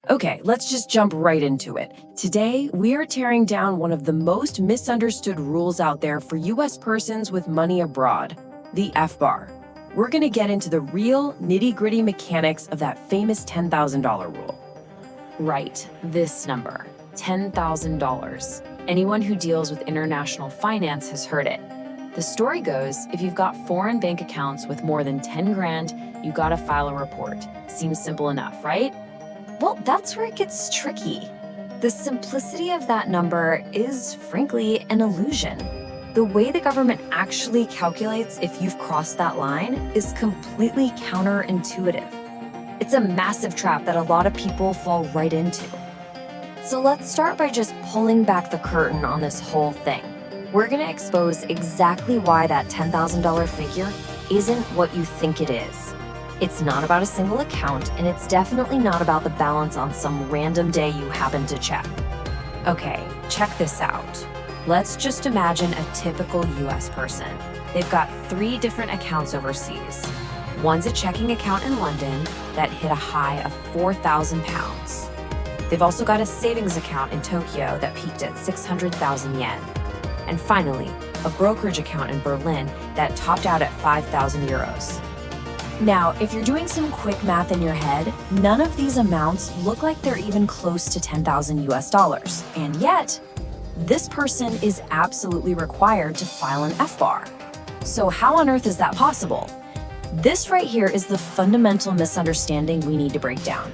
Okay, let's just jump right into it. Today, we are tearing down one of the most misunderstood rules out there for US persons with money abroad, the FBAR. We're gonna get into the real nitty-gritty mechanics of that famous $10,000 rule. Right, this number, $10,000. Anyone who deals with international finance has heard it. The story goes, if you've got foreign bank accounts with more than 10 grand, you gotta file a report. Seems simple enough, right? Well, that's where it gets tricky. The simplicity of that number is, frankly, an illusion. The way the government actually calculates if you've crossed that line is completely counterintuitive. It's a massive trap that a lot of people fall right into. So let's start by just pulling back the curtain on this whole thing. We're gonna expose exactly why that $10,000 figure isn't what you think it is. It's not about a single account, and it's definitely not about the balance on some random day you happen to check. Okay, check this out. Let's just imagine a typical US person. They've got 3 different accounts overseas. One's a checking account in London that hit a high of 4,000 pounds. They've also got a savings account in Tokyo that peaked at 600,000 yen. And finally, a brokerage account in Berlin that topped out at 5,000 euros. Now, if you're doing some quick math in your head, none of these amounts look like they're even close to 10,000 US dollars. And yet, this person is absolutely required to file an FBAR. So how on earth is that possible? This right here is the fundamental misunderstanding we need to break down.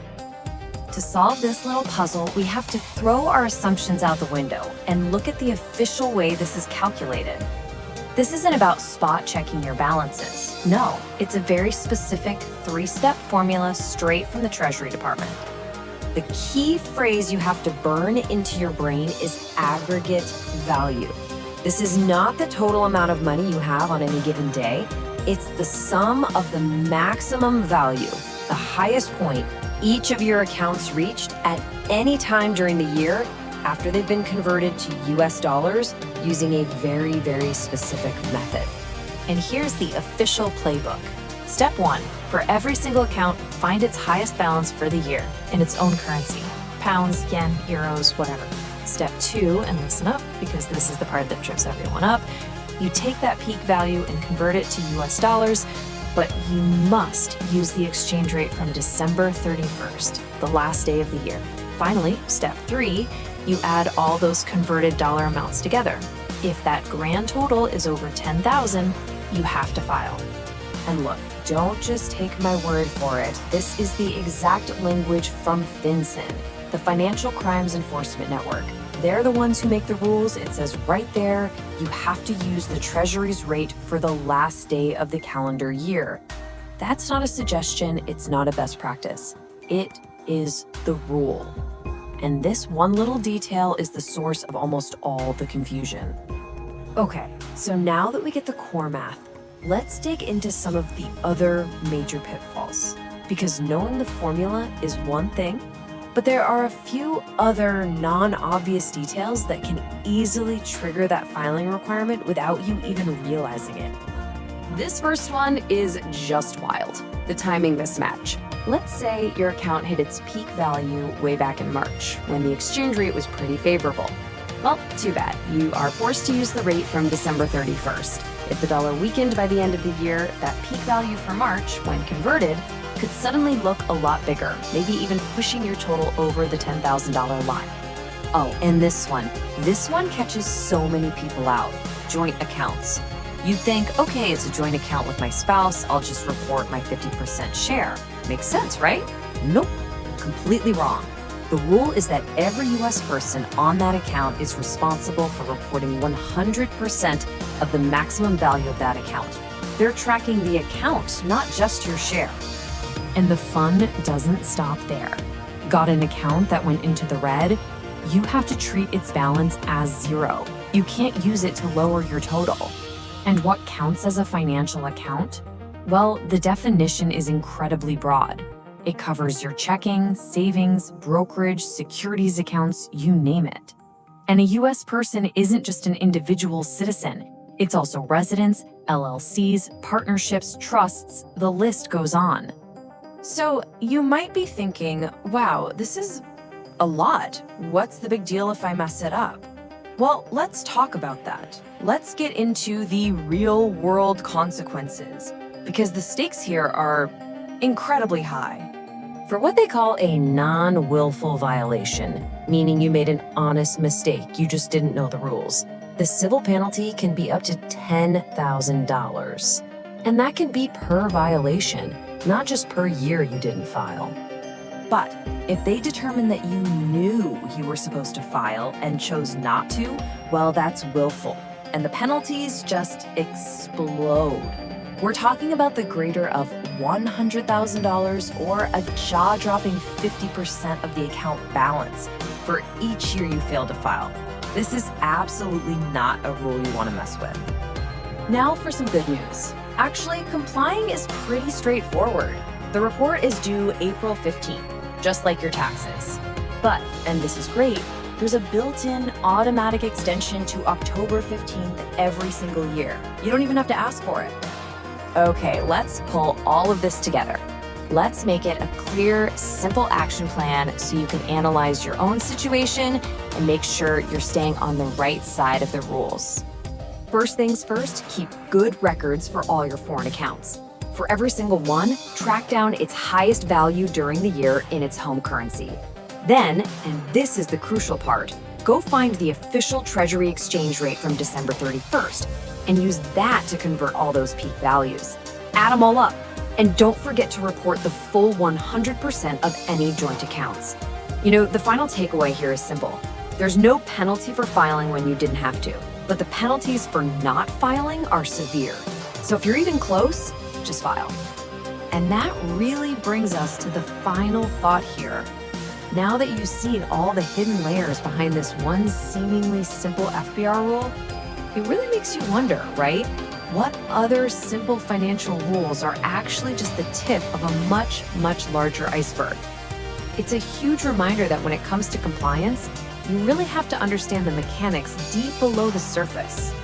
To solve this little puzzle, we have to throw our assumptions out the window and look at the official way this is calculated. This isn't about spot checking your balances. No, it's a very specific 3-step formula straight from the Treasury Department. The key phrase you have to burn into your brain is aggregate value. This is not the total amount of money you have on any given day. It's the sum of the maximum value, the highest point each of your accounts reached at any time during the year after they've been converted to US dollars using a very, very specific method. And here's the official playbook. Step 1, for every single account, find its highest balance for the year in its own currency, pounds, yen, euros, whatever. Step 2, and listen up because this is the part that trips everyone up, you take that peak value and convert it to US dollars, but you must use the exchange rate from December 31st, the last day of the year. Finally, step 3, you add all those converted dollar amounts together. If that grand total is over 10,000, you have to file. And look, don't just take my word for it. This is the exact language from FinCEN, the Financial Crimes Enforcement Network. They're the ones who make the rules. It says right there, you have to use the Treasury's rate for the last day of the calendar year. That's not a suggestion. It's not a best practice. It is the rule. And this one little detail is the source of almost all the confusion. Okay, so now that we get the core math, let's dig into some of the other major pitfalls. Because knowing the formula is one thing, but there are a few other non-obvious details that can easily trigger that filing requirement without you even realizing it. This first one is just wild, the timing mismatch. Let's say your account hit its peak value way back in March, when the exchange rate was pretty favorable. Well, too bad. You are forced to use the rate from December 31st. If the dollar weakened by the end of the year, that peak value for March, when converted, could suddenly look a lot bigger, maybe even pushing your total over the $10,000 line. Oh, and this one catches so many people out, joint accounts. You'd think, okay, it's a joint account with my spouse, I'll just report my 50% share. Makes sense, right? Nope, completely wrong. The rule is that every US person on that account is responsible for reporting 100% of the maximum value of that account. They're tracking the account, not just your share. And the fun doesn't stop there. Got an account that went into the red? You have to treat its balance as 0. You can't use it to lower your total. And what counts as a financial account? Well, the definition is incredibly broad. It covers your checking, savings, brokerage, securities accounts, you name it. And a US person isn't just an individual citizen. It's also residents, LLCs, partnerships, trusts, the list goes on. So you might be thinking, wow, this is a lot. What's the big deal if I mess it up? Well, let's talk about that. Let's get into the real world consequences, because the stakes here are incredibly high. For what they call a non-willful violation, meaning you made an honest mistake, you just didn't know the rules, the civil penalty can be up to $10,000. And that can be per violation, not just per year you didn't file. But if they determine that you knew you were supposed to file and chose not to, well, that's willful. And the penalties just explode. We're talking about the greater of $100,000 or a jaw-dropping 50% of the account balance for each year you fail to file. This is absolutely not a rule you want to mess with. Now for some good news. Actually, complying is pretty straightforward. The report is due April 15th, just like your taxes. But, and this is great, there's a built-in automatic extension to October 15th every single year. You don't even have to ask for it. Okay, let's pull all of this together. Let's make it a clear, simple action plan so you can analyze your own situation and make sure you're staying on the right side of the rules. First things first, keep good records for all your foreign accounts. For every single one, track down its highest value during the year in its home currency. Then, and this is the crucial part, go find the official Treasury exchange rate from December 31st and use that to convert all those peak values. Add them all up, and don't forget to report the full 100% of any joint accounts. You know, the final takeaway here is simple. There's no penalty for filing when you didn't have to, but the penalties for not filing are severe. So if you're even close, just file. And that really brings us to the final thought here. Now that you've seen all the hidden layers behind this one seemingly simple FBAR rule, it really makes you wonder, right? What other simple financial rules are actually just the tip of a much, much larger iceberg? It's a huge reminder that when it comes to compliance, you really have to understand the mechanics deep below the surface.